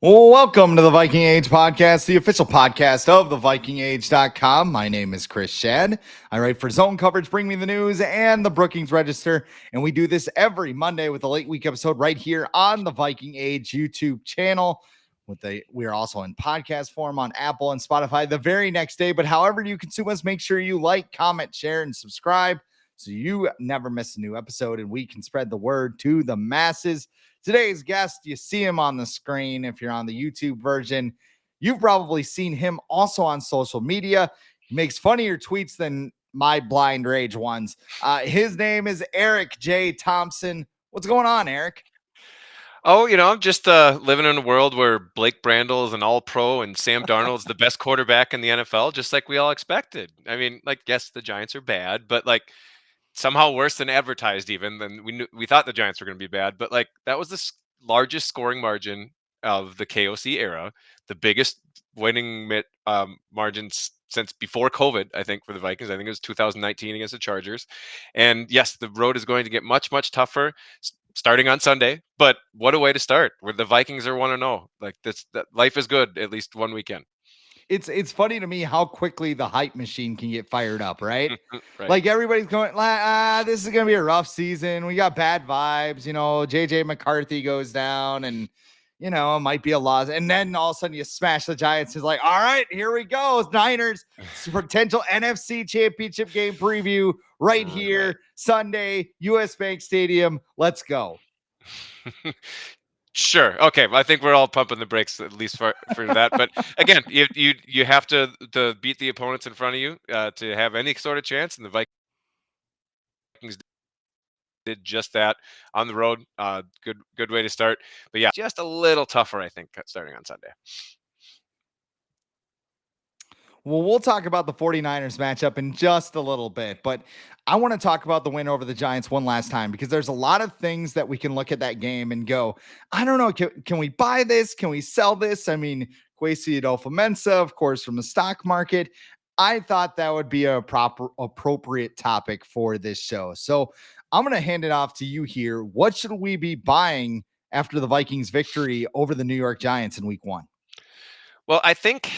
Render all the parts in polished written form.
Well, welcome to the Viking Age podcast, the official podcast of the VikingAge.com. My name is Chris Schad. I write for Zone Coverage, Bring Me the News, and the Brookings Register. And we do this every Monday with a late week episode right here on the Viking Age YouTube channel. We are also in podcast form on Apple and Spotify the very next day. But however you consume us, make sure you like, comment, share, and subscribe so you never miss a new episode and we can spread the word to the masses. Today's guest, you see him on the screen. If you're on the YouTube version, you've probably seen him also on social media. He makes funnier tweets than my blind rage ones. His name is Eric J. Thompson. What's going on, Eric? Oh, I'm just living in a world where Blake Brandel is an all-pro and Sam Darnold's the best quarterback in the NFL, just like we all expected. I mean, like, yes, the Giants are bad, but like somehow worse than advertised. Even then, we thought the Giants were going to be bad, but like that was the largest scoring margin of the KOC era, the biggest winning margins since before COVID. I think for the Vikings, I think it was 2019 against the Chargers, and yes, the road is going to get much tougher starting on Sunday. But what a way to start! Where the Vikings are 1-0. Like this, that life is good at least one weekend. It's funny to me how quickly the hype machine can get fired up, right? Right. Like everybody's going, this is gonna be a rough season. We got bad vibes, JJ McCarthy goes down and it might be a loss. And then all of a sudden you smash the Giants. It's like, all right, here we go. Niners, potential NFC championship game preview right Right. here, Sunday, US Bank Stadium. Let's go. Sure. Okay. I think we're all pumping the brakes at least for that. But again, you have to beat the opponents in front of you to have any sort of chance. And the Vikings did just that on the road. Good way to start. But yeah, just a little tougher, I think, starting on Sunday. Well, we'll talk about the 49ers matchup in just a little bit, but I want to talk about the win over the Giants one last time because there's a lot of things that we can look at that game and go, I don't know, can we buy this? Can we sell this? I mean, Kwesi Adolfo-Mensa, of course, from the stock market. I thought that would be a proper appropriate topic for this show. So I'm going to hand it off to you here. What should we be buying after the Vikings victory over the New York Giants in week one? Well, I think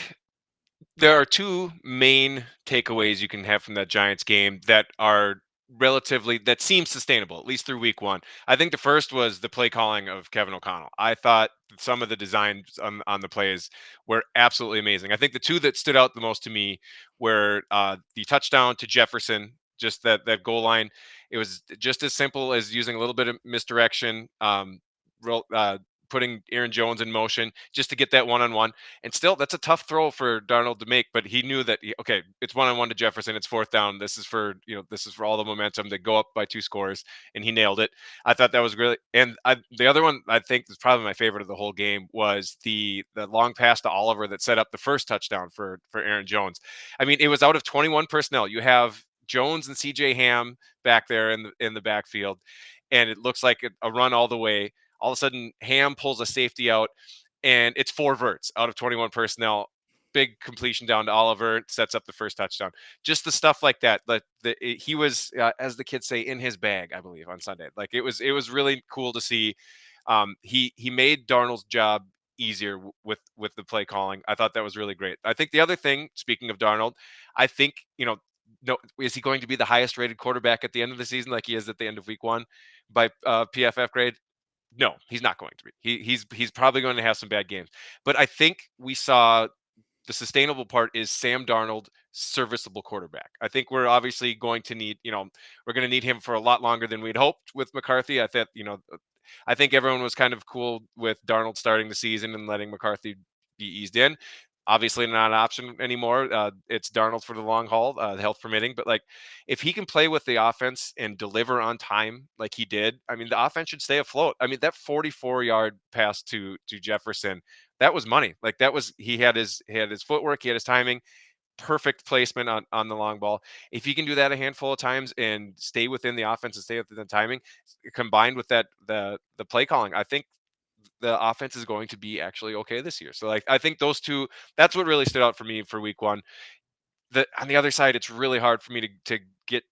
there are two main takeaways you can have from that Giants game that are that seem sustainable, at least through week one. I think the first was the play calling of Kevin O'Connell. I thought some of the designs on the plays were absolutely amazing. I think the two that stood out the most to me were the touchdown to Jefferson, just that goal line. It was just as simple as using a little bit of misdirection, putting Aaron Jones in motion just to get that one-on-one. And still, that's a tough throw for Darnold to make, but he knew that okay, it's one-on-one to Jefferson. It's fourth down. This is for all the momentum. They go up by 2 scores, and he nailed it. I thought that was really. And the other one I think is probably my favorite of the whole game was the long pass to Oliver that set up the first touchdown for Aaron Jones. I mean, it was out of 21 personnel. You have Jones and C.J. Ham back there in the backfield, and it looks like a run all the way. All of a sudden, Ham pulls a safety out, and it's 4 verts out of 21 personnel. Big completion down to Oliver, sets up the first touchdown. Just the stuff like that. He was, as the kids say, in his bag, I believe, on Sunday. Like it was really cool to see. He made Darnold's job easier with the play calling. I thought that was really great. I think the other thing, speaking of Darnold, I think no, is he going to be the highest rated quarterback at the end of the season, like he is at the end of week one by PFF grade? No, he's not going to be. He's probably going to have some bad games. But I think we saw the sustainable part is Sam Darnold, serviceable quarterback. I think we're obviously going to need, we're going to need him for a lot longer than we'd hoped with McCarthy. I think everyone was kind of cool with Darnold starting the season and letting McCarthy be eased in. Obviously, not an option anymore. It's Darnold for the long haul, health permitting. But like, if he can play with the offense and deliver on time like he did, I mean, the offense should stay afloat. I mean, that 44-yard pass to Jefferson, that was money. Like he had his footwork, he had his timing, perfect placement on the long ball. If he can do that a handful of times and stay within the offense and stay within the timing, combined with that the play calling, I think the offense is going to be actually okay this year. So like I think those two, that's what really stood out for me for week one. On the other side, it's really hard for me to get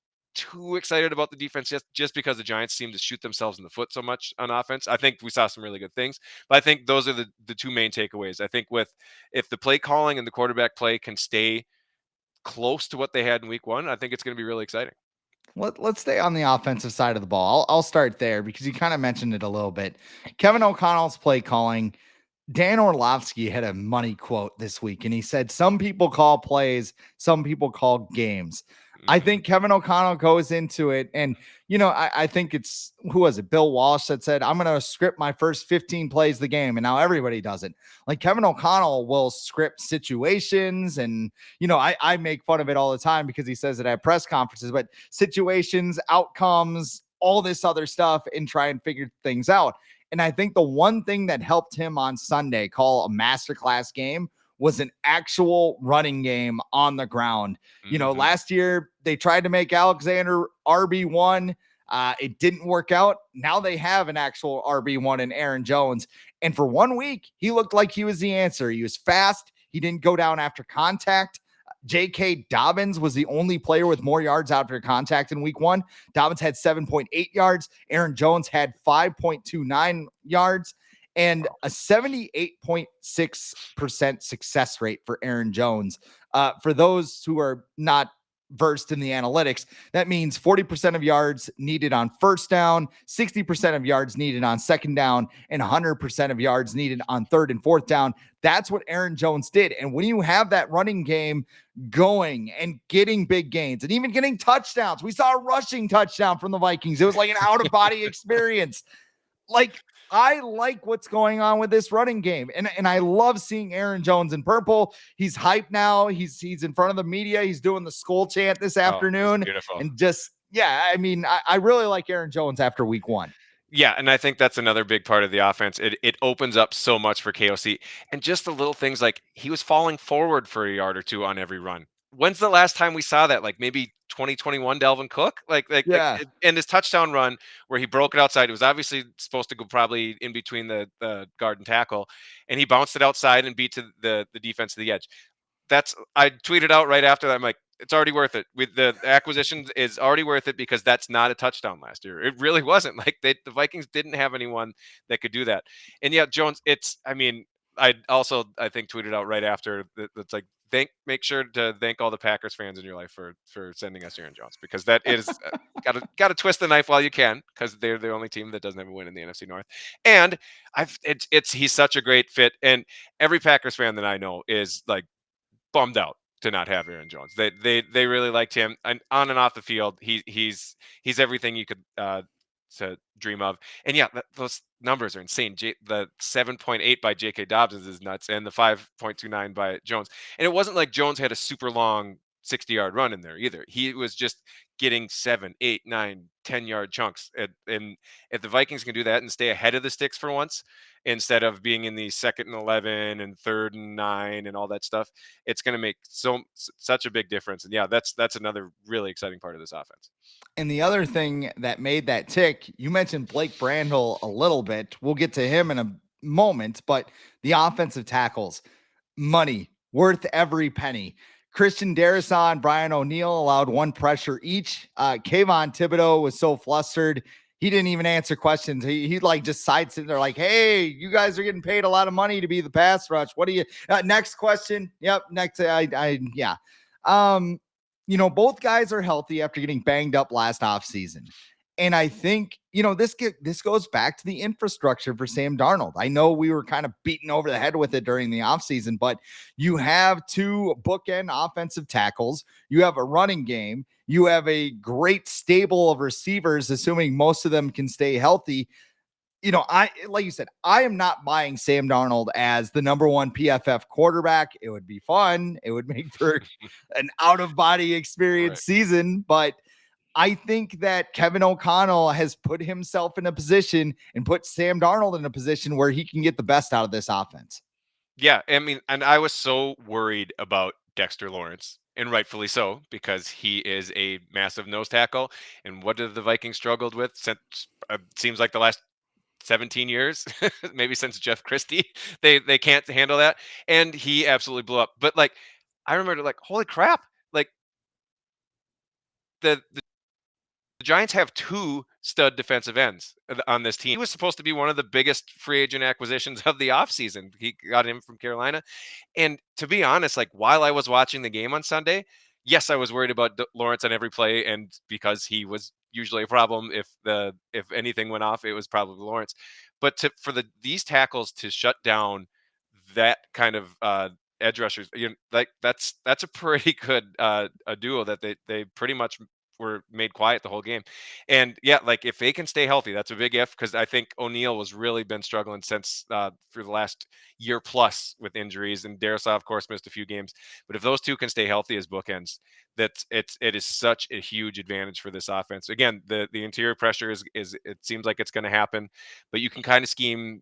too excited about the defense just because the Giants seem to shoot themselves in the foot so much on offense. I think we saw some really good things, but I think those are the two main takeaways. I think with if the play calling and the quarterback play can stay close to what they had in week one, I think it's going to be really exciting. Let's stay on the offensive side of the ball. I'll start there because you kind of mentioned it a little bit. Kevin O'Connell's play calling. Dan Orlovsky had a money quote this week, and he said, some people call plays, some people call games. I Hmm. think Kevin O'Connell goes into it. And, I think it's, who was it? Bill Walsh that said, I'm going to script my first 15 plays of the game. And now everybody does it. Like Kevin O'Connell will script situations. And, I make fun of it all the time because he says it at press conferences, but situations, outcomes, all this other stuff, and try and figure things out. And I think the one thing that helped him on Sunday call a masterclass game was an actual running game on the ground. Hmm. Last year they tried to make Alexander RB1. It didn't work out. Now they have an actual RB1 in Aaron Jones. And for 1 week, he looked like he was the answer. He was fast. He didn't go down after contact. J.K. Dobbins was the only player with more yards after contact in week one. Dobbins had 7.8 yards. Aaron Jones had 5.29 yards and Wow. a 78.6% success rate for Aaron Jones. For those who are not versed in the analytics, that means 40% of yards needed on first down, 60% of yards needed on second down, and 100% of yards needed on third and fourth down. That's what Aaron Jones did. And when you have that running game going and getting big gains and even getting touchdowns, we saw a rushing touchdown from the Vikings. It was like an out of body experience. Like, I like what's going on with this running game. And I love seeing Aaron Jones in purple. He's hyped now. He's in front of the media. He's doing the skull chant this Oh, it's afternoon. beautiful. And just, yeah, I mean, I really like Aaron Jones after week one. Yeah, and I think that's another big part of the offense. It opens up so much for KOC, and just the little things like he was falling forward for a yard or two on every run. When's the last time we saw that? Like maybe 2021 Delvin Cook, Yeah. and his touchdown run where he broke it outside. It was obviously supposed to go probably in between the guard and tackle, and he bounced it outside and beat to the defense to the edge. That's I tweeted out right after that. I'm like, it's already worth it. With the acquisition is already worth it because that's not a touchdown last year. It really wasn't. Like the Vikings didn't have anyone that could do that. And yeah, Jones. I mean, I think tweeted out right after that. That's like make sure to thank all the Packers fans in your life for sending us Aaron Jones because that is got to twist the knife while you can because they're the only team that doesn't have a win in the NFC North. And it's he's such a great fit and every Packers fan that I know is like bummed out to not have Aaron Jones. They really liked him and on and off the field. He's everything you could to dream of. And yeah, those numbers are insane. The 7.8 by J.K. Dobbins is nuts, and the 5.29 by Jones. And it wasn't like Jones had a super long 60-yard run in there either. He was just getting 7, 8, 9, 10-yard chunks. And if the Vikings can do that and stay ahead of the sticks for once, instead of being in the second and 11 and third and 9 and all that stuff, it's going to make such a big difference. And yeah, that's another really exciting part of this offense. And the other thing that made that tick, you mentioned Blake Brandel a little bit. We'll get to him in a moment, but the offensive tackles, money, worth every penny. Christian Darrisaw, Brian O'Neill allowed one pressure each. Kayvon Thibodeau was so flustered. He didn't even answer questions. He like just side sitting there like, hey, you guys are getting paid a lot of money to be the pass rush. What do you, next question. Yep. Next. Yeah. Um, both guys are healthy after getting banged up last offseason. And I think, this goes back to the infrastructure for Sam Darnold. I know we were kind of beaten over the head with it during the offseason, but you have two bookend offensive tackles. You have a running game. You have a great stable of receivers, assuming most of them can stay healthy. I like you said, I am not buying Sam Darnold as the number one PFF quarterback. It would be fun. It would make for an out of body experience Right. season, but I think that Kevin O'Connell has put himself in a position and put Sam Darnold in a position where he can get the best out of this offense. Yeah, I mean, and I was so worried about Dexter Lawrence, and rightfully so, because he is a massive nose tackle. And what have the Vikings struggled with since seems like the last 17 years, maybe since Jeff Christie? They can't handle that, and he absolutely blew up. But like, I remember like, holy crap! Like the The Giants have two stud defensive ends on this team. He was supposed to be one of the biggest free agent acquisitions of the offseason. He got him from Carolina. And to be honest, like while I was watching the game on Sunday, yes, I was worried about Lawrence on every play, and because he was usually a problem. If anything went off, it was probably Lawrence. But for these tackles to shut down that kind of edge rushers, like that's a pretty good a duo that they pretty much were made quiet the whole game. And yeah, like if they can stay healthy, that's a big if, because I think O'Neal was really been struggling since for the last year plus with injuries, and Darisaw of course missed a few games. But if those two can stay healthy as bookends, it is such a huge advantage for this offense. Again, the interior pressure is it seems like it's going to happen, but you can kind of scheme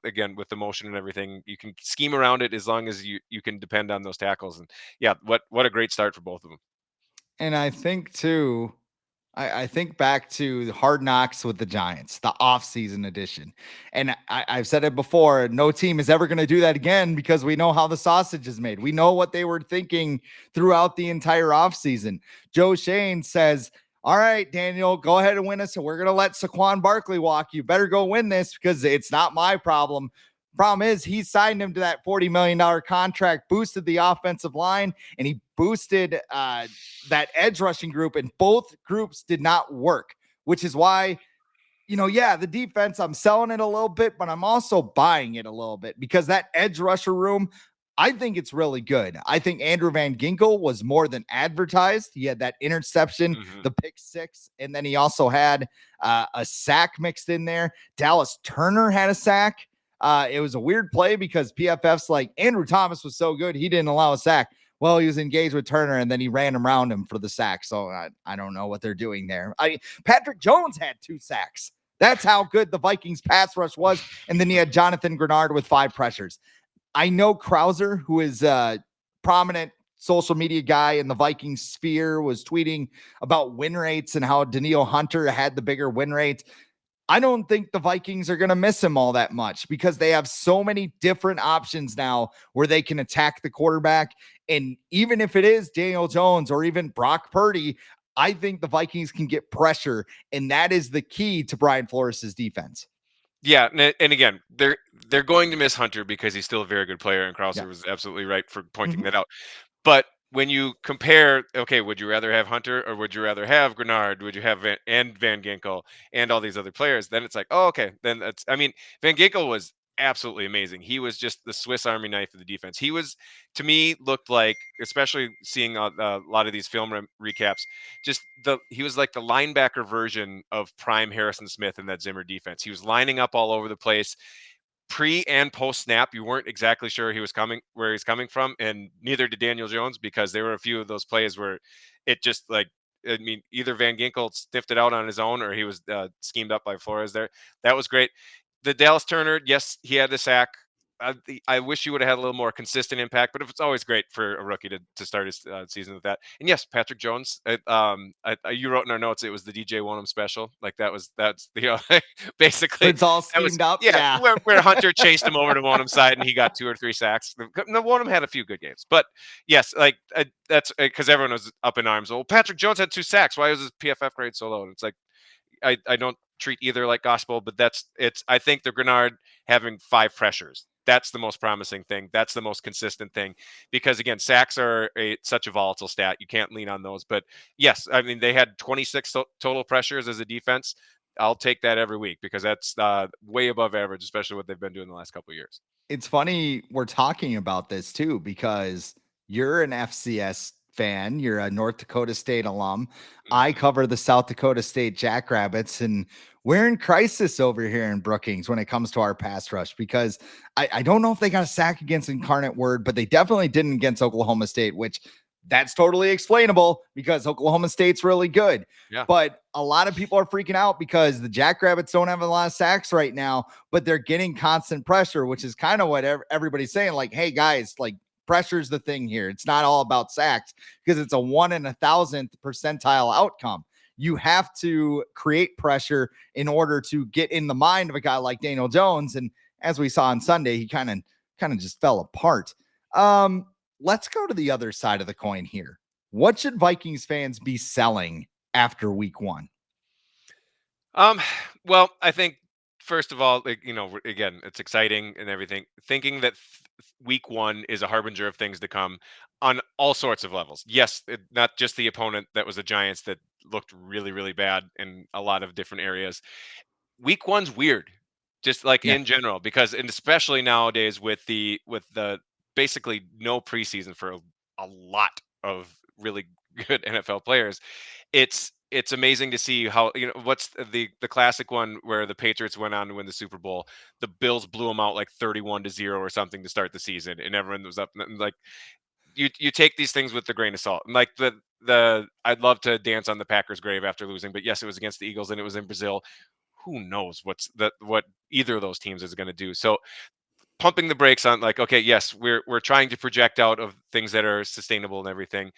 again with the motion and everything, you can scheme around it as long as you can depend on those tackles. And yeah, what a great start for both of them. And I think too, I think back to Hard Knocks with the Giants, the offseason edition. And I've said it before, no team is ever going to do that again because we know how the sausage is made. We know what they were thinking throughout the entire offseason. Joe Shane says, all right, Daniel, go ahead and win us. And we're going to let Saquon Barkley walk. You better go win this because it's not my problem. Problem is, he signed him to that $40 million contract, boosted the offensive line, and he boosted that edge rushing group, and both groups did not work, which is why, yeah, the defense, I'm selling it a little bit, but I'm also buying it a little bit because that edge rusher room, I think it's really good. I think Andrew Van Ginkel was more than advertised. He had that interception, the pick six, and then he also had a sack mixed in there. Dallas Turner had a sack. It was a weird play because PFF's like, Andrew Thomas was so good, he didn't allow a sack. Well, he was engaged with Turner, and then he ran around him for the sack. So I don't know what they're doing there. Patrick Jones had 2 sacks. That's how good the Vikings pass rush was. And then he had Jonathan Grenard with 5 pressures. I know Krauser, who is a prominent social media guy in the Vikings sphere, was tweeting about win rates and how Danielle Hunter had the bigger win rate. I don't think the Vikings are going to miss him all that much because they have so many different options now where they can attack the quarterback. And even if it is Daniel Jones or even Brock Purdy, I think the Vikings can get pressure. And that is the key to Brian Flores' defense. Yeah, and again, they're going to miss Hunter because he's still a very good player, and Krauser Yeah. was absolutely right for pointing that out. But when you compare, okay, would you rather have Hunter or would you rather have Grenard? Would you have Van Ginkel and all these other players? Then it's like, oh, okay. Then I mean, Van Ginkel was absolutely amazing. He was just the Swiss Army knife of the defense. He was, to me, looked like, especially seeing a lot of these film recaps, he was like the linebacker version of prime Harrison Smith in that Zimmer defense. He was lining up all over the place pre and post snap. You weren't exactly sure where he's coming from, and neither did Daniel Jones, because there were a few of those plays where it just like, I mean, either Van Ginkel stiffed it out on his own or he was schemed up by Flores there. That was great. The Dallas Turner, yes, he had the sack. I wish you would have had a little more consistent impact, but it's always great for a rookie to start his season with that. And yes, Patrick Jones. You wrote in our notes it was the DJ Wonham special. Like that's But basically it's all that was, schemed up. yeah, Yeah. where Hunter chased him over to Wonham's side and he got 2 or 3 sacks. No, Wonham had a few good games, but yes, like that's because everyone was up in arms. Well, Patrick Jones had 2 sacks. Why was his PFF grade so low? And it's like, I don't treat either like gospel, but I think the Grenard having 5 pressures, that's the most promising thing. That's the most consistent thing, because again, sacks are such a volatile stat. You can't lean on those. But yes, I mean, they had 26 total pressures as a defense. I'll take that every week because that's way above average, especially what they've been doing the last couple of years. It's funny we're talking about this too because you're an FCS fan, you're a North Dakota State alum. I Mhm. cover the South Dakota State Jackrabbits, and we're in crisis over here in Brookings when it comes to our pass rush because I don't know if they got a sack against Incarnate Word, but they definitely didn't against Oklahoma State, which that's totally explainable because Oklahoma State's really good. Yeah. But a lot of people are freaking out because the Jackrabbits don't have a lot of sacks right now, but they're getting constant pressure, which is kind of what everybody's saying. Like, hey, guys, like, pressure's the thing here. It's not all about sacks because it's a 1 in 1,000th percentile outcome. You have to create pressure in order to get in the mind of a guy like Daniel Jones. And as we saw on Sunday, he kind of just fell apart. Let's go to the other side of the coin here. What should Vikings fans be selling after week one? Um, well, I think first of all, like, again, it's exciting and everything. Thinking that week one is a harbinger of things to come on all sorts of levels. Yes, not just the opponent that was the Giants that looked really, really bad in a lot of different areas. Week one's weird, just like Yeah. in general, because and especially nowadays with the basically no preseason for a lot of really good NFL players. It's amazing to see how what's the classic one where the Patriots went on to win the Super Bowl. The Bills blew them out like 31-0 or something to start the season, and everyone was up and like you take these things with a grain of salt. And like the I'd love to dance on the Packers' grave after losing, but yes, it was against the Eagles and it was in Brazil. Who knows what either of those teams is going to do? So pumping the brakes on like, okay, yes, we're trying to project out of things that are sustainable and everything,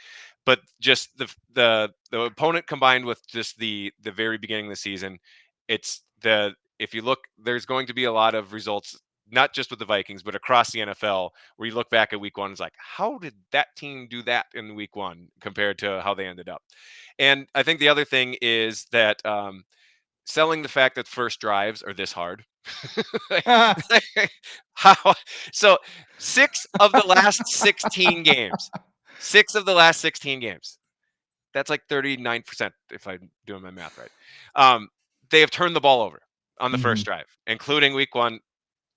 but just the opponent combined with just the very beginning of the season, it's the if you look, there's going to be a lot of results, not just with the Vikings, but across the NFL, where you look back at week one, it's like, how did that team do that in week one compared to how they ended up? And I think the other thing is that selling the fact that first drives are this hard. Like, how so 6 of the last 16 games. That's like 39% if I'm doing my math right. Um, they have turned the ball over on the first Mhm. drive, including week 1.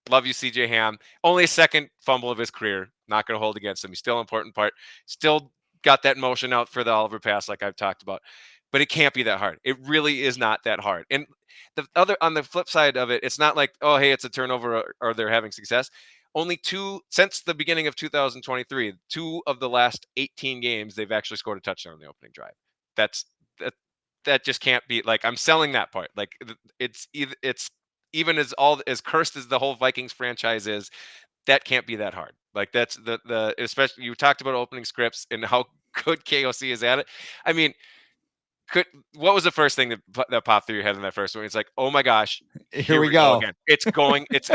Love you, CJ Ham. Only a second fumble of his career. Not going to hold against him. He's still an important part. Still got that motion out for the Oliver pass, like I've talked about. But it can't be that hard. It really is not that hard. And the other, on the flip side of it, it's not like, oh, hey, it's a turnover or they're having success. Only two since the beginning of 2023. Two of the last 18 games, they've actually scored a touchdown on the opening drive. That's that. That just can't be like I'm selling that part. Like it's even as cursed as the whole Vikings franchise is, that can't be that hard. Like that's the especially you talked about opening scripts and how good KOC is at it. I mean, could what was the first thing that popped through your head in that first one? It's like, oh my gosh, Here here we we go go. again. It's going. It's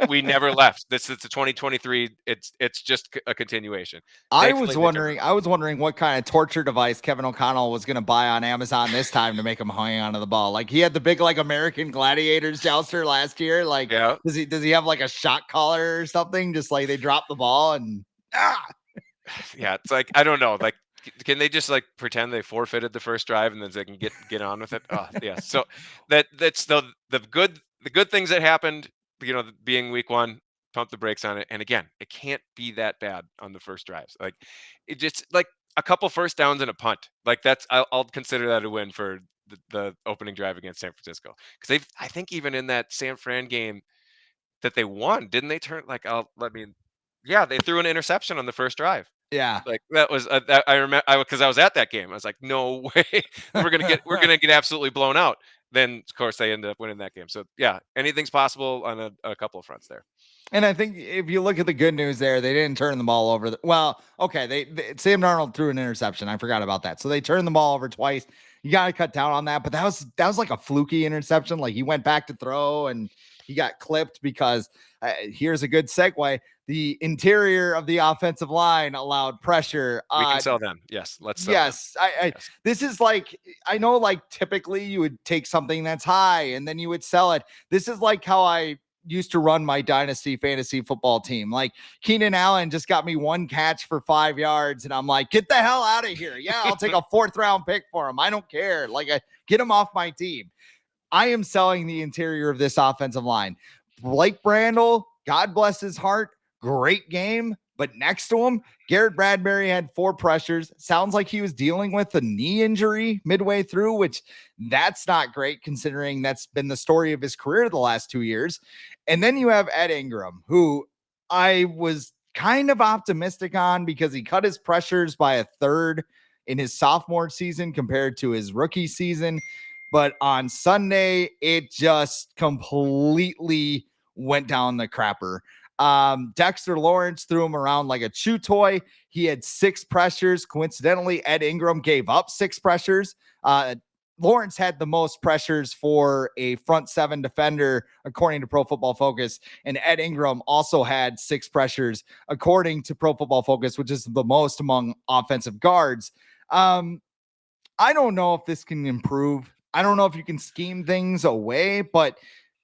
we never left. This is the 2023. It's just a continuation. Thankfully, they turned it I was wondering what kind of torture device Kevin O'Connell was going to buy on Amazon this time to make him hang onto the ball. Like he had the big like American Gladiators jouster last year. Like yeah. does he have like a shot collar or something? Just like they drop the ball and ah. Yeah, it's like I don't know. Like, can they just like pretend they forfeited the first drive and then they can get on with it? Oh, yeah. So that's the good things that happened. Being week one, pump the brakes on it. And again, it can't be that bad on the first drives. Like, it just like a couple first downs and a punt. Like I'll consider that a win for the opening drive against San Francisco because I think even in that San Fran game that they won, didn't they turn like yeah, they threw an interception on the first drive. Yeah. Like that was that I remember because I was at that game. I was like, no way, we're gonna get absolutely blown out. Then of course they ended up winning that game. So yeah, anything's possible on a couple of fronts there. And I think if you look at the good news there, they didn't turn the ball over. Well, okay, Sam Darnold threw an interception. I forgot about that. So they turned the ball over twice. You got to cut down on that. But that was like a fluky interception. Like he went back to throw and he got clipped because here's a good segue. The interior of the offensive line allowed pressure. We can sell them. Yes, let's sell them. Yes, I Yes. this is like I know like typically you would take something that's high and then you would sell it. This is like how I used to run my dynasty fantasy football team. Like Keenan Allen just got me one catch for 5 yards and I'm like, "Get the hell out of here." Yeah, I'll take a 4th round pick for him. I don't care. Like get him off my team. I am selling the interior of this offensive line. Blake Brandel, God bless his heart, great game. But next to him, Garrett Bradbury had 4 pressures. Sounds like he was dealing with a knee injury midway through, which that's not great considering that's been the story of his career the last 2 years. And then you have Ed Ingram, who I was kind of optimistic on because he cut his pressures by a third in his sophomore season compared to his rookie season. But on Sunday, it just completely went down the crapper. Dexter Lawrence threw him around like a chew toy. He had 6 pressures. Coincidentally, Ed Ingram gave up 6 pressures. Lawrence had the most pressures for a front 7 defender, according to Pro Football Focus. And Ed Ingram also had 6 pressures, according to Pro Football Focus, which is the most among offensive guards. I don't know if this can improve. I don't know if you can scheme things away, but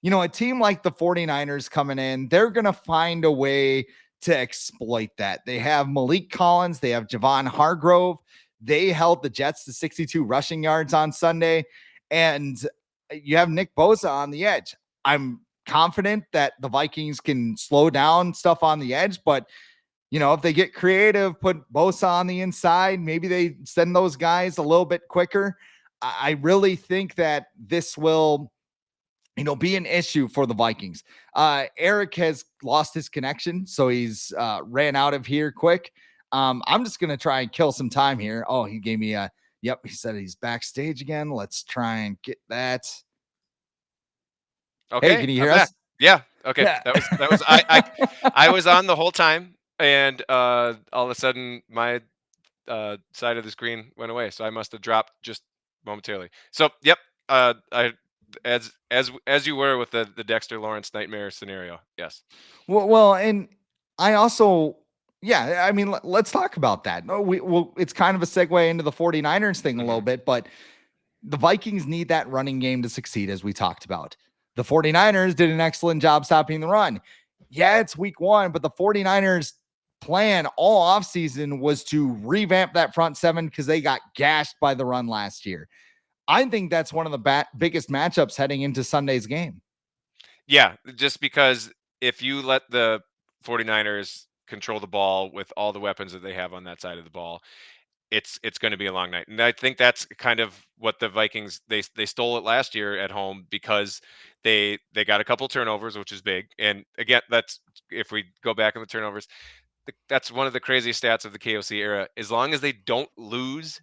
a team like the 49ers coming in, they're going to find a way to exploit that. They have Malik Collins, they have Javon Hargrove. They held the Jets to 62 rushing yards on Sunday, and you have Nick Bosa on the edge. I'm confident that the Vikings can slow down stuff on the edge, but if they get creative, put Bosa on the inside, maybe they send those guys a little bit quicker. I really think that this will, be an issue for the Vikings. Eric has lost his connection, so he's ran out of here quick. I'm just going to try and kill some time here. Oh, he gave me yep, he said he's backstage again. Let's try and get that. Hey, Okay, can you I'm hear back. us? Yeah. Okay. Yeah. That was I was on the whole time, and all of a sudden my side of the screen went away, so I must have dropped just momentarily. So, yep. I as you were with the Dexter Lawrence nightmare scenario. Yes. Well, and I also, yeah, I mean, let's talk about that. No, it's kind of a segue into the 49ers thing a little Hmm. bit, but the Vikings need that running game to succeed, as we talked about. The 49ers did an excellent job stopping the run. Yeah, it's week one, but the 49ers plan all offseason was to revamp that front seven because they got gashed by the run last year. I think that's one of the biggest matchups heading into Sunday's game. Yeah, just because if you let the 49ers control the ball with all the weapons that they have on that side of the ball, it's going to be a long night. And I think that's kind of what the Vikings they stole it last year at home because they got a couple turnovers, which is big. And again, that's if we go back on the turnovers, that's one of the craziest stats of the KOC era. As long as they don't lose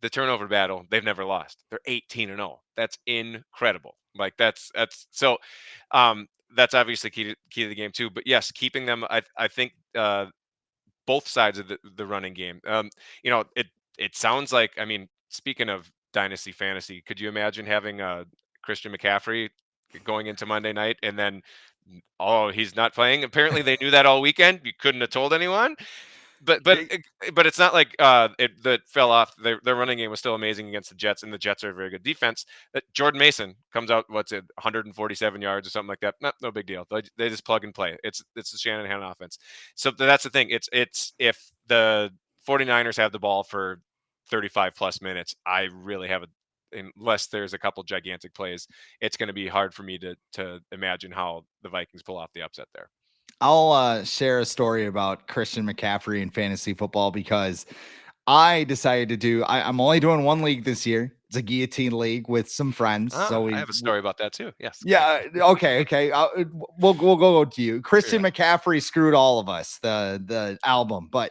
the turnover battle, they've never lost. They're 18-0. That's incredible. Like that's so that's obviously key to the game too. But yes, keeping them I think both sides of the running game. It sounds like, I mean, speaking of dynasty fantasy, could you imagine having Christian McCaffrey going into Monday night and then oh, he's not playing? Apparently they knew that all weekend. You couldn't have told anyone. But it's not like it that fell off. Their running game was still amazing against the Jets, and the Jets are a very good defense. Jordan Mason comes out, what's it, 147 yards or something like that. No big deal. They just plug and play. It's the Shanahan offense. So that's the thing. It's if the 49ers have the ball for 35 plus minutes, I really have a unless there's a couple gigantic plays, it's going to be hard for me to imagine how the Vikings pull off the upset there. I'll share a story about Christian McCaffrey in fantasy football because I decided to I'm only doing one league this year. It's a guillotine league with some friends. So I have a story about that too. Yes, go ahead. yeah, okay. We'll go to you. Christian Yeah. McCaffrey screwed all of us, the album, but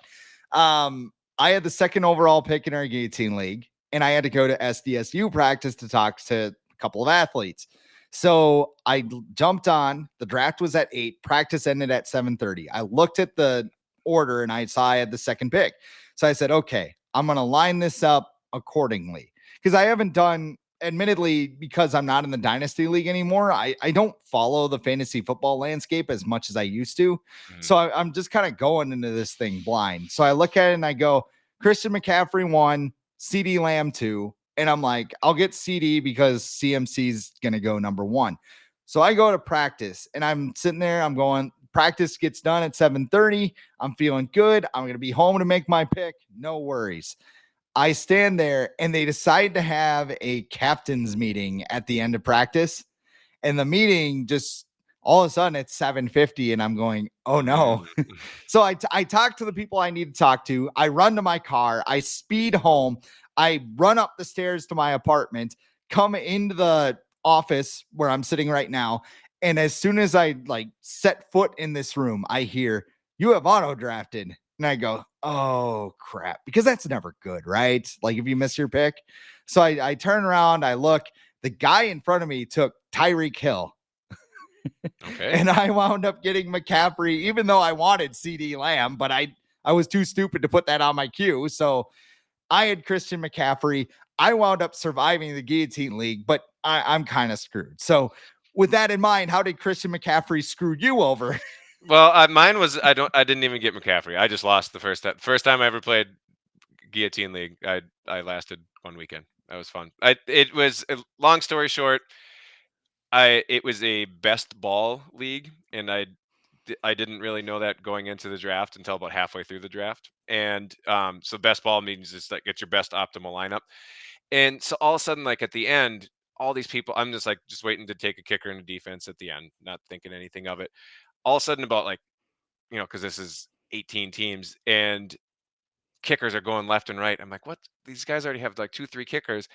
I had the second overall pick in our guillotine league, and I had to go to SDSU practice to talk to a couple of athletes. So I jumped on. The draft was at 8. Practice ended at 7:30. I looked at the order and I saw I had the second pick. So I said, okay, I'm going to line this up accordingly because I haven't done, admittedly, because I'm not in the dynasty league anymore. I don't follow the fantasy football landscape as much as I used to. Mhm. So I'm just kind of going into this thing blind. So I look at it and I go, Christian McCaffrey 1, CD Lamb 2. And I'm like, I'll get CD because CMC's going to go number 1. So I go to practice and I'm sitting there. I'm going, practice gets done at 7:30. I'm feeling good. I'm going to be home to make my pick. No worries. I stand there and they decide to have a captain's meeting at the end of practice. And the meeting just all of a sudden it's 7:50 and I'm going, oh no. Mm. So I talk to the people I need to talk to. I run to my car. I speed home. I run up the stairs to my apartment, come into the office where I'm sitting right now. And as soon as I set foot in this room, I hear you have auto drafted. And I go, oh crap, because that's never good, right? Like if you miss your pick. So I turn around, I look, the guy in front of me took Tyreek Hill. Okay. And I wound up getting McCaffrey, even though I wanted CD Lamb, but I was too stupid to put that on my queue. So I had Christian McCaffrey. I wound up surviving the guillotine league, but I'm kind of screwed. So with that in mind, how did Christian McCaffrey screw you over? Well, mine was I didn't even get McCaffrey. I just lost the first time. First time I ever played guillotine league. I lasted 1 weekend. That was fun. It was long story short. It was a best ball league, and I didn't really know that going into the draft until about halfway through the draft. And so best ball means just like get your best optimal lineup. And so all of a sudden, like at the end, all these people, I'm just like just waiting to take a kicker and a defense at the end, not thinking anything of it. All of a sudden, about like because this is 18 teams and kickers are going left and right. I'm like, what? These guys already have like 2, 3 kickers.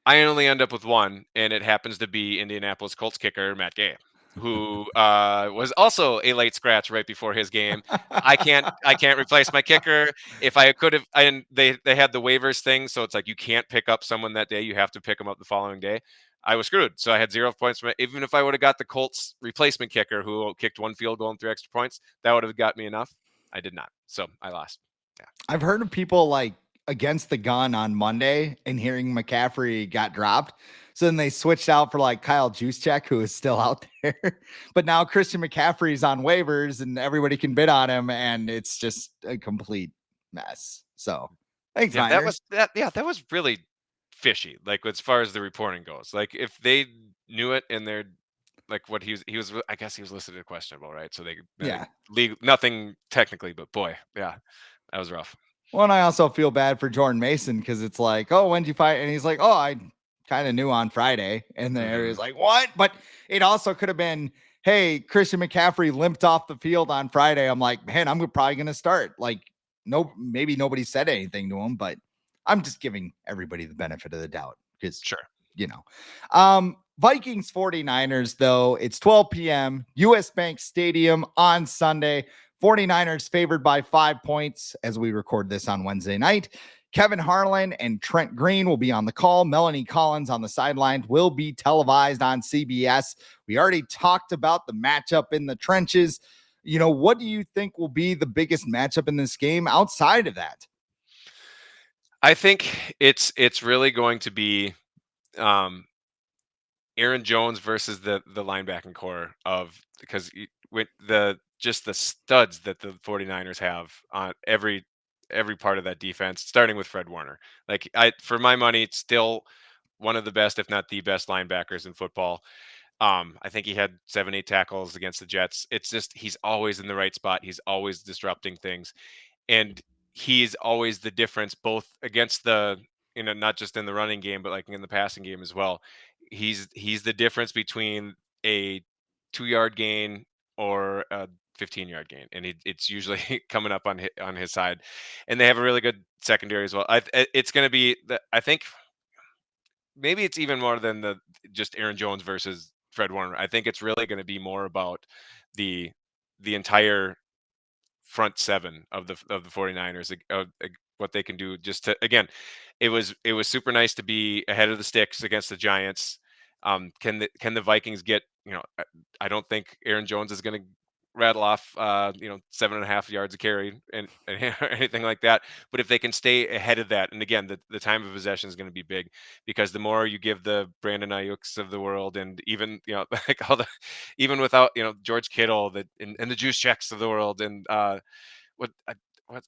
I only end up with one, and it happens to be Indianapolis Colts kicker Matt Gay, who was also a late scratch right before his game. I can't replace my kicker. If I could have, and they had the waivers thing, so it's like you can't pick up someone that day. You have to pick them up the following day. I was screwed, so I had 0 points from it. Even if I would have got the Colts replacement kicker who kicked 1 field goal and 3 extra points, that would have got me enough. I did not, so I lost. Yeah. I've heard of people like against the gun on Monday and hearing McCaffrey got dropped. So then they switched out for like Kyle Juszczyk, who is still out there. But now Christian McCaffrey's on waivers and everybody can bid on him. And it's just a complete mess. So thanks, Yeah, Niner. that was really fishy. Like as far as the reporting goes, like if they knew it and they're like what he was, I guess he was listed as questionable, right? So they Yeah. league nothing technically, but boy, yeah, that was rough. Well, and I also feel bad for Jordan Mason because it's like, oh, when did you fight? And he's like, oh, I kind of knew on Friday. And then Hmm. everybody's like, what? But it also could have been, hey, Christian McCaffrey limped off the field on Friday. I'm like, man, I'm probably going to start. Like, no, maybe nobody said anything to him, but I'm just giving everybody the benefit of the doubt because, Sure. you know, Vikings 49ers, though, it's 12 p.m. US Bank Stadium on Sunday. 49ers favored by 5 points as we record this on Wednesday night. Kevin Harlan and Trent Green will be on the call. Melanie Collins on the sidelines will be televised on CBS. We already talked about the matchup in the trenches. What do you think will be the biggest matchup in this game outside of that? I think it's really going to be um, Aaron Jones versus the linebacking core of because with the just the studs that the 49ers have on every part of that defense, starting with Fred Warner. Like for my money, it's still one of the best, if not the best linebackers in football. I think he had 7, 8 tackles against the Jets. It's just he's always in the right spot. He's always disrupting things, and he's always the difference both against the not just in the running game but like in the passing game as well. He's the difference between a 2 yard gain or a 15-yard gain, and it's usually coming up on his side. And they have a really good secondary as well. It's going to be I think maybe it's even more than the just Aaron Jones versus Fred Warner. I think it's really going to be more about the the entire front seven of the 49ers, what they can do just to again, it was super nice to be ahead of the sticks against the Giants. Can the Vikings get, I don't think Aaron Jones is going to rattle off 7.5 yards a carry and or anything like that. But if they can stay ahead of that, and again, the time of possession is going to be big because the more you give the Brandon Ayuks of the world, and even like all the even without George Kittle, and the Juice Checks of the world, and what I- what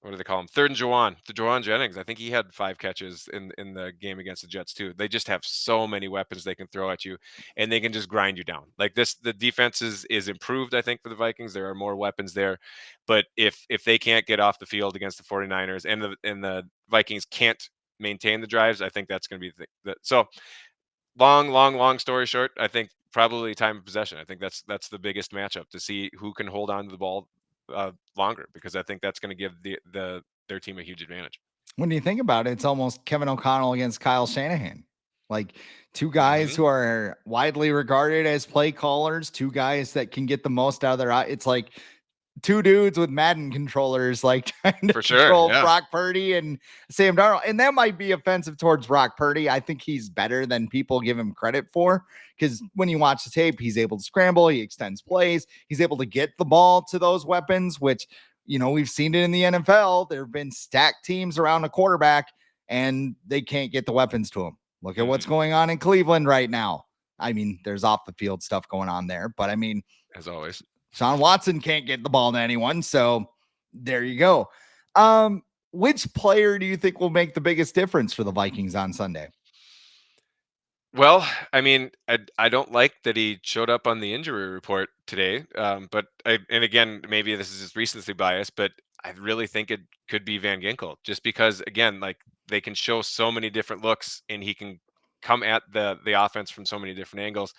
what do they call him? Third and Jawan, the Jawan Jennings. I think he had 5 catches in the game against the Jets too. They just have so many weapons they can throw at you, and they can just grind you down. Like this, the defense is improved. I think for the Vikings, there are more weapons there, but if they can't get off the field against the 49ers and the Vikings can't maintain the drives, I think that's going to be so long story short, I think probably time of possession. I think that's the biggest matchup to see who can hold on to the ball longer, because I think that's going to give their team a huge advantage. When you think about it, it's almost Kevin O'Connell against Kyle Shanahan. Like two guys Hmm. who are widely regarded as play callers, two guys that can get the most out of their eye. It's like two dudes with Madden controllers, like trying to For sure, control yeah. Brock Purdy and Sam Darnold. And that might be offensive towards Brock Purdy. I think he's better than people give him credit for, because when you watch the tape, he's able to scramble, he extends plays, he's able to get the ball to those weapons, which, we've seen it in the NFL. There have been stacked teams around a quarterback and they can't get the weapons to him. Look at what's Hmm. going on in Cleveland right now. I mean, there's off the field stuff going on there, but I mean, As always. Sean Watson can't get the ball to anyone. So there you go. which player do you think will make the biggest difference for the Vikings on Sunday? Well, I mean, I don't like that he showed up on the injury report today. But and again, maybe this is just recency bias, but I really think it could be Van Ginkel, just because again, like they can show so many different looks, and he can come at the offense from so many different angles.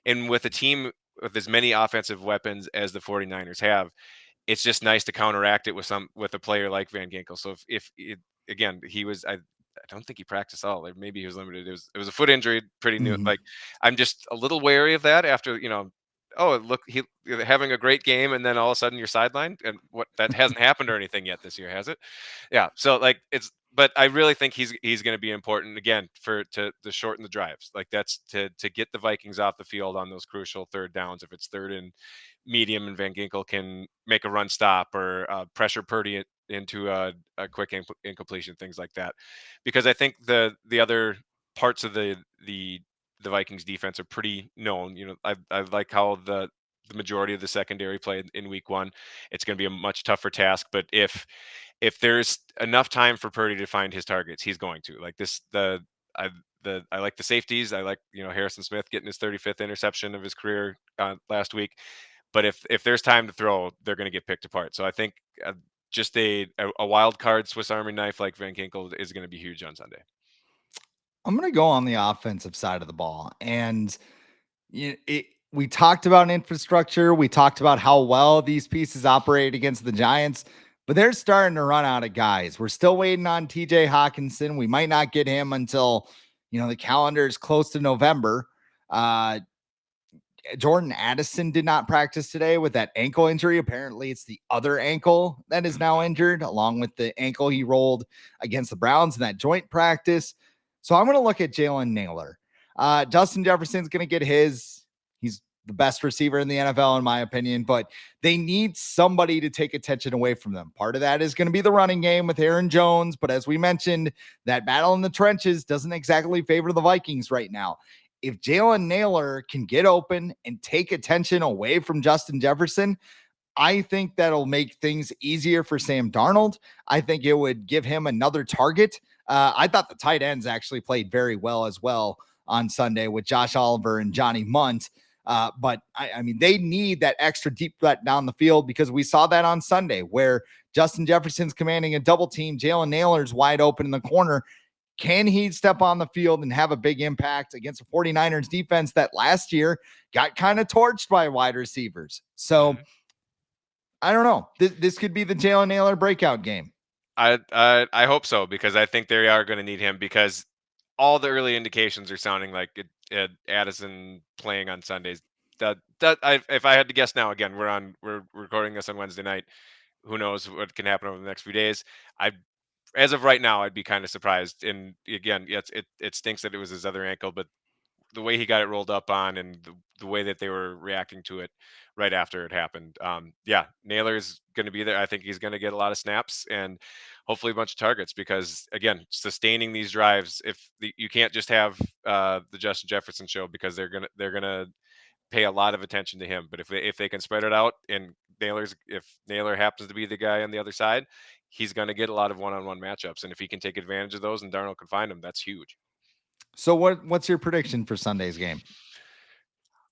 And with a team with as many offensive weapons as the 49ers have, it's just nice to counteract it with a player like Van Ginkel. So if it, again, he was I don't think he practiced all. Like maybe he was limited. It was a foot injury, pretty new. Mhm. Like I'm just a little wary of that after oh look he having a great game and then all of a sudden you're sidelined, and what that hasn't happened or anything yet this year, has it? Yeah. So like it's but I really think he's going to be important again for to shorten the drives. Like that's to get the Vikings off the field on those crucial third downs. If it's third and medium and Van Ginkel can make a run stop or pressure Purdy into a quick incompletion, things like that. Because I think the other parts of the Vikings defense are pretty known. I like how the majority of the secondary played in week one. It's going to be a much tougher task, but if there's enough time for Purdy to find his targets, he's going to. Like this I I like the safeties. I like Harrison Smith getting his 35th interception of his career last week. But if there's time to throw, they're going to get picked apart. So I think just a wild card Swiss Army knife like Van Ginkel is going to be huge on Sunday. I'm going to go on the offensive side of the ball. And we talked about infrastructure. We talked about how well these pieces operate against the Giants, but they're starting to run out of guys. We're still waiting on TJ Hawkinson. We might not get him until, the calendar is close to November. Jordan Addison did not practice today with that ankle injury. Apparently, it's the other ankle that is now injured, along with the ankle he rolled against the Browns in that joint practice. So I'm going to look at Jalen Nailor. Justin Jefferson's going to get his. He's the best receiver in the NFL, in my opinion, but they need somebody to take attention away from them. Part of that is going to be the running game with Aaron Jones. But as we mentioned, that battle in the trenches doesn't exactly favor the Vikings right now. If Jalen Nailor can get open and take attention away from Justin Jefferson, I think that'll make things easier for Sam Darnold. I think it would give him another target. I thought the tight ends actually played very well as well on Sunday with Josh Oliver and Johnny Munt. But I mean, they need that extra deep threat down the field because we saw that on Sunday where Justin Jefferson's commanding a double team. Jalen Nailor's wide open in the corner. Can he step on the field and have a big impact against a 49ers defense that last year got kind of torched by wide receivers? So Mhm. I don't know. This could be the Jalen Nailor breakout game. I hope so, because I think they are going to need him, because all the early indications are sounding like Addison playing on Sundays. If I had to guess now, again, we're recording this on Wednesday night. Who knows what can happen over the next few days? I As of right now, I'd be kind of surprised. And again, yeah, it stinks that it was his other ankle, but the way he got it rolled up on and the way that they were reacting to it right after it happened. Yeah, Naylor's going to be there. I think he's going to get a lot of snaps and hopefully a bunch of targets, because again, sustaining these drives, you can't just have the Justin Jefferson show, because they're gonna pay a lot of attention to him. But if they can spread it out, and if Naylor happens to be the guy on the other side, he's going to get a lot of one-on-one matchups, and if he can take advantage of those and Darnold can find him, that's huge. So what's your prediction for Sunday's game?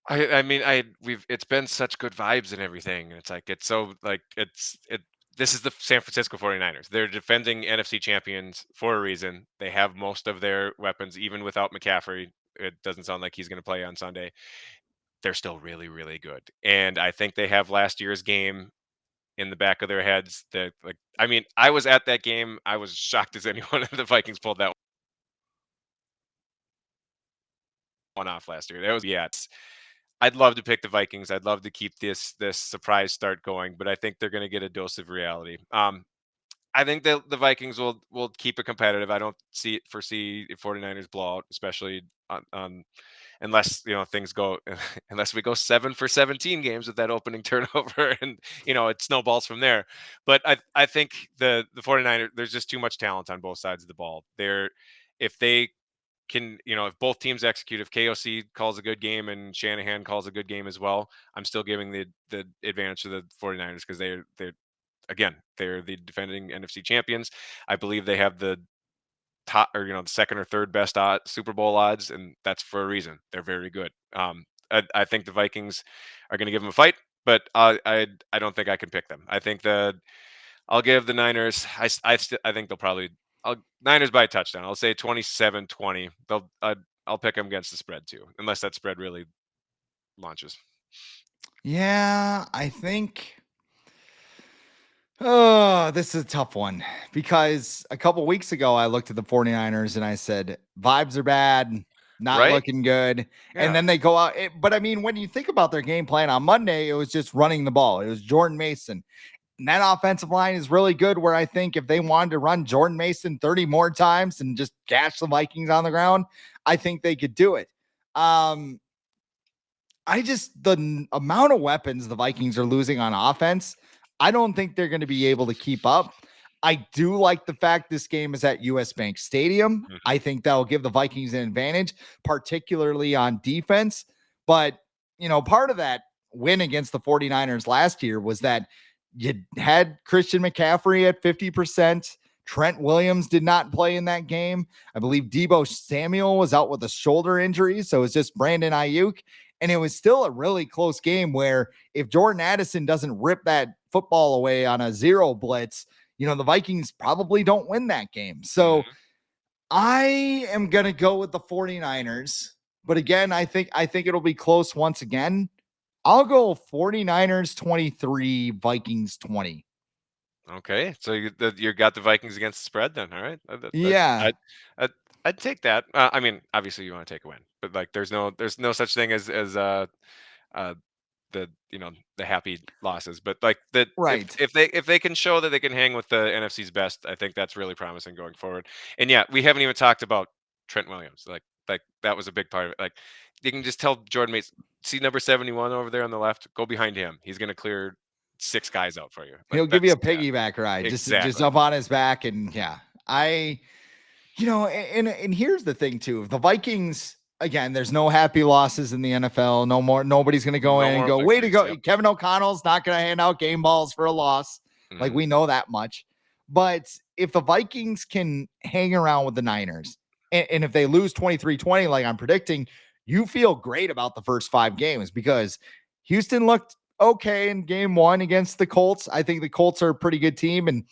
I mean, we've it's been such good vibes and everything. It's like it's so like it this is the San Francisco 49ers. They're defending NFC champions for a reason. They have most of their weapons even without McCaffrey. It doesn't sound like he's going to play on Sunday. They're still really really good. And I think they have last year's game in the back of their heads. That like I mean, I was at that game. I was shocked as anyone the Vikings pulled that one off last year. That was yeah, I'd love to pick the Vikings. I'd love to keep this surprise start going, but I think they're going to get a dose of reality. I think the Vikings will keep it competitive. I don't foresee 49ers blowout, especially on unless things go unless we go 7 for 17 games with that opening turnover, and it snowballs from there. But I think the 49ers, there's just too much talent on both sides of the ball. If they if both teams execute, if KOC calls a good game and Shanahan calls a good game as well, I'm still giving the advantage to the 49ers, because they're again, they're the defending NFC champions. I believe they have the top, or the second or third best Super Bowl odds, and that's for a reason. They're very good. I think the Vikings are going to give them a fight, but I don't think I can pick them. I think I'll give the Niners. I think they'll probably. Niners by a touchdown. I'll say 27-20. I'll pick them against the spread too, unless that spread really launches. Yeah, I think. Oh, this is a tough one because a couple weeks ago I looked at the 49ers and I said, vibes are bad, not Right? looking good. And Yeah. then they go out. But I mean, when you think about their game plan on Monday, it was just running the ball. It was Jordan Mason. And that offensive line is really good. Where I think if they wanted to run Jordan Mason 30 more times and just gash the Vikings on the ground, I think they could do it. The amount of weapons the Vikings are losing on offense, I don't think they're going to be able to keep up. I do like the fact this game is at US Bank Stadium. Hmm. I think that'll give the Vikings an advantage, particularly on defense. But, part of that win against the 49ers last year was that you had Christian McCaffrey at 50%. Trent Williams did not play in that game. I believe Deebo Samuel was out with a shoulder injury. So it's just Brandon Ayuk. And it was still a really close game where if Jordan Addison doesn't rip that football away on a zero blitz, the Vikings probably don't win that game. So Hmm. I am going to go with the 49ers. But again, I think it'll be close once again. I'll go 49ers 23, Vikings 20. Okay, so you got the Vikings against the spread then. All right, Yeah, I'd, I'd take that. I mean, obviously you want to take a win, but like there's no such thing as uh the the happy losses, but like that right. if they can show that they can hang with the NFC's best, I think that's really promising going forward. And yeah, we haven't even talked about Trent Williams. Like that was a big part of it. Like you can just tell Jordan Mates, see number 71 over there on the left, go behind him. He's gonna clear six guys out for you. Like He'll give you a that's yeah, piggyback ride just exactly. up on his back. And yeah, I and here's the thing too. If the Vikings, again, there's no happy losses in the NFL. No more. Nobody's going to go No in and more go, way to victories. go. Yep. Kevin O'Connell's not going to hand out game balls for a loss. Like Hmm. we know that much. But if the Vikings can hang around with the Niners, and if they lose 23-20, like I'm predicting, you feel great about the first 5 games because Houston looked okay in game one against the Colts. I think the Colts are a pretty good team. And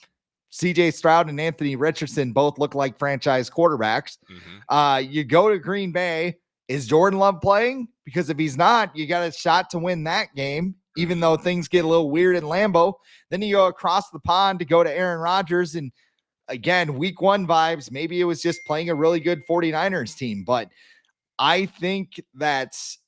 CJ Stroud and Anthony Richardson both look like franchise quarterbacks. Hmm. You go to Green Bay. Is Jordan Love playing? Because if he's not, you got a shot to win that game, even Hmm. though things get a little weird in Lambeau. Then you go across the pond to go to Aaron Rodgers. And again, week one vibes. Maybe it was just playing a really good 49ers team. But I think that's,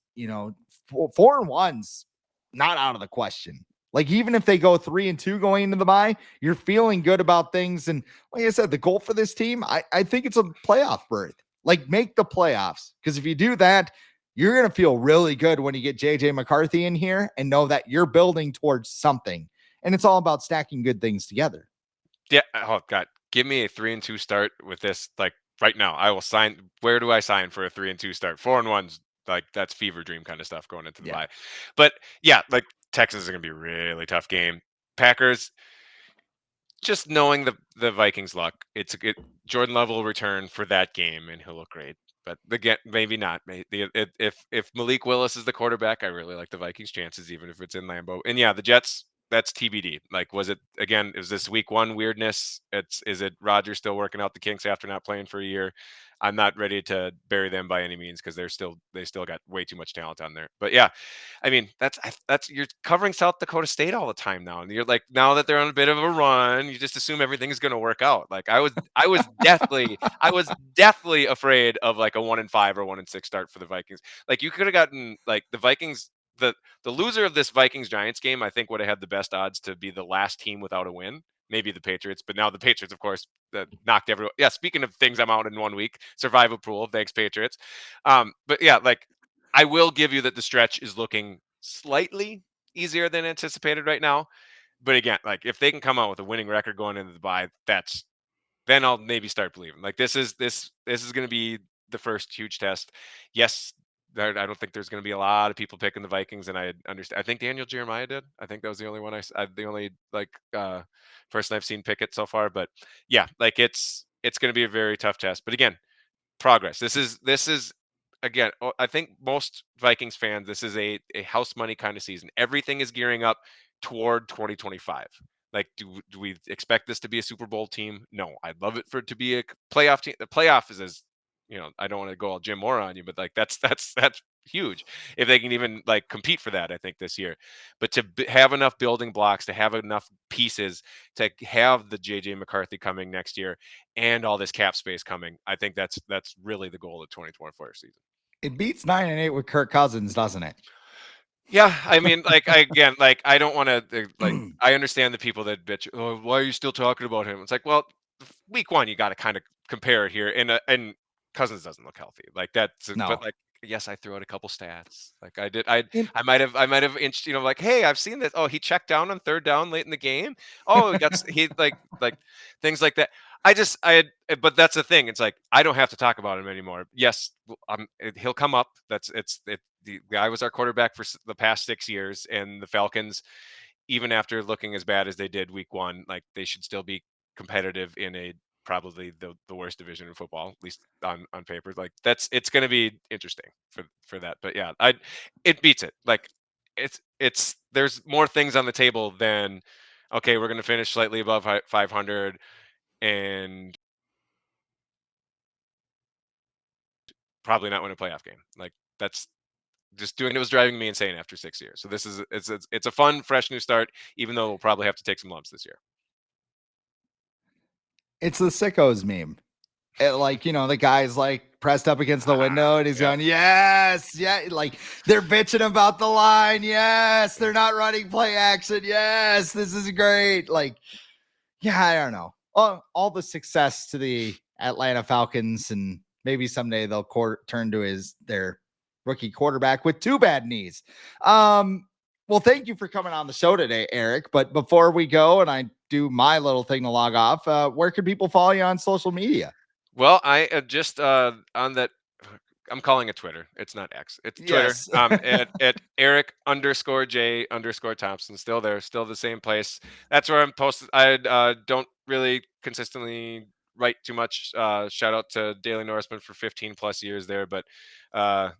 4-1's not out of the question. Like, even if they go 3-2 going into the bye, you're feeling good about things. And like I said, the goal for this team, I think it's a playoff berth. Like, make the playoffs. Because if you do that, you're going to feel really good when you get JJ McCarthy in here and know that you're building towards something. And it's all about stacking good things together. Yeah. Oh God, give me a 3-2 start with this. Like right now, I will sign. Where do I sign for a 3-2 start? 4-1's like that's fever dream kind of stuff going into the Yeah. bye. But yeah, like Texas is gonna be a really tough game. Packers, just knowing the Vikings luck, it's a good Jordan Love will return for that game and he'll look great. But again, maybe not. If Malik Willis is the quarterback, I really like the Vikings' chances, even if it's in Lambeau. And yeah, the Jets, that's TBD. Like, was it again? Is this week one weirdness? Is it Rodgers still working out the kinks after not playing for a year? I'm not ready to bury them by any means because they still got way too much talent on there. But yeah, I mean, that's you're covering South Dakota State all the time now, and you're like now that they're on a bit of a run, you just assume everything's going to work out. Like I was deathly afraid of like a 1-5 or 1-6 start for the Vikings. Like you could have gotten like the Vikings. The loser of this Vikings Giants game, I think, would have had the best odds to be the last team without a win. Maybe the Patriots, but now the Patriots, of course, knocked everyone. Yeah, speaking of things I'm out in one week, survival pool. Thanks, Patriots. But yeah, like I will give you that the stretch is looking slightly easier than anticipated right now. But again, like if they can come out with a winning record going into the bye, that's then I'll maybe start believing. Like this is going to be the first huge test. Yes, I don't think there's going to be a lot of people picking the Vikings, and I understand. I think Daniel Jeremiah did. I think that was the only one the only like person I've seen pick it so far. But yeah, like it's going to be a very tough test. But again, progress. This is again. I think most Vikings fans, this is a house money kind of season. Everything is gearing up toward 2025. Like, do we expect this to be a Super Bowl team? No, I'd love it for it to be a playoff team. The playoff is as I don't want to go all Jim Mora on you, but like that's huge if they can even like compete for that. I think this year, but to have enough building blocks, to have enough pieces, to have the JJ McCarthy coming next year, and all this cap space coming, I think that's really the goal of 2024 season. It beats 9-8 with Kirk Cousins, doesn't it? Yeah, I mean, like I don't want to I understand the people that bitch. Oh, why are you still talking about him? It's like, well, week one you got to kind of compare it here, and Cousins doesn't look healthy. Like that's, but No. like yes, I threw out a couple stats. Like I did, I In- I might have inched, like, hey, I've seen this. Oh, he checked down on third down late in the game. Oh, that's he like things like that. But that's the thing. It's like I don't have to talk about him anymore. Yes, he'll come up. The guy was our quarterback for the past 6 years, and the Falcons, even after looking as bad as they did week one, like they should still be competitive in a probably the worst division in football, at least on paper. Like it's going to be interesting for that. But yeah, it beats it. Like it's there's more things on the table than okay, we're going to finish slightly above 500 and probably not win a playoff game. Like that's just doing it was driving me insane after 6 years. So this is it's a fun, fresh new start, even though we'll probably have to take some lumps this year. It's the sickos meme. Like, the guy's like pressed up against the window and he's Yeah. going, yes, yeah. Like they're bitching about the line. Yes. They're not running play action. Yes. This is great. Like, yeah, I don't know. All the success to the Atlanta Falcons, and maybe someday they'll turn to their rookie quarterback with 2 bad knees. Well, thank you for coming on the show today, Eric. But before we go and I do my little thing to log off, where can people follow you on social media? Well, I just on that. I'm calling it Twitter. It's not X. It's Twitter. Yes. At Eric_J_Thompson. Still there. Still the same place. That's where I'm posted. I don't really consistently write too much. Shout out to Daily Norseman for 15 plus years there, but uh,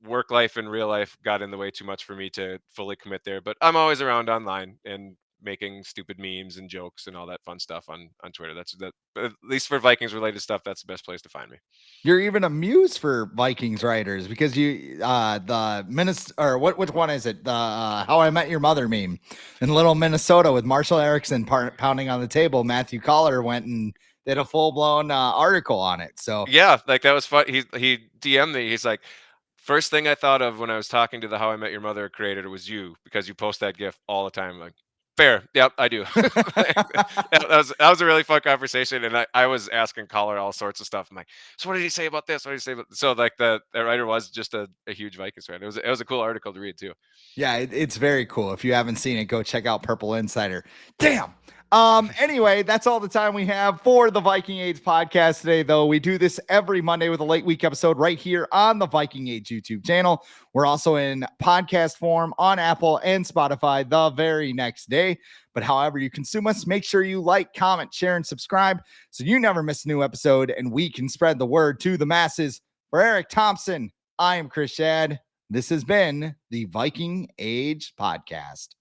work life and real life got in the way too much for me to fully commit there. But I'm always around online and making stupid memes and jokes and all that fun stuff on Twitter. That's that at least for Vikings related stuff. That's the best place to find me. You're even a muse for Vikings writers because you the Minnesota, or which one is it? The How I Met Your Mother meme in Little Minnesota with Marshall Erickson pounding on the table. Matthew Collar went and did a full-blown article on it. So Yeah, like that was fun. He DM'd me. He's like, first thing I thought of when I was talking to the How I Met Your Mother creator was you because you post that GIF all the time. Like, fair. Yep, I do. That was a really fun conversation, and I was asking Collar all sorts of stuff. I'm like, so what did he say about this? What did he say about this? So like the writer was just a huge Vikings fan. It was a cool article to read too. yeah, it's very cool. If you haven't seen it, go check out Purple Insider. Damn. Anyway, that's all the time we have for the Viking Age podcast today, though. We do this every Monday with a late week episode right here on the Viking Age YouTube channel. We're also in podcast form on Apple and Spotify the very next day. But however you consume us, make sure you like, comment, share, and subscribe so you never miss a new episode and we can spread the word to the masses. For Eric Thompson, I am Chris Schad. This has been the Viking Age Podcast.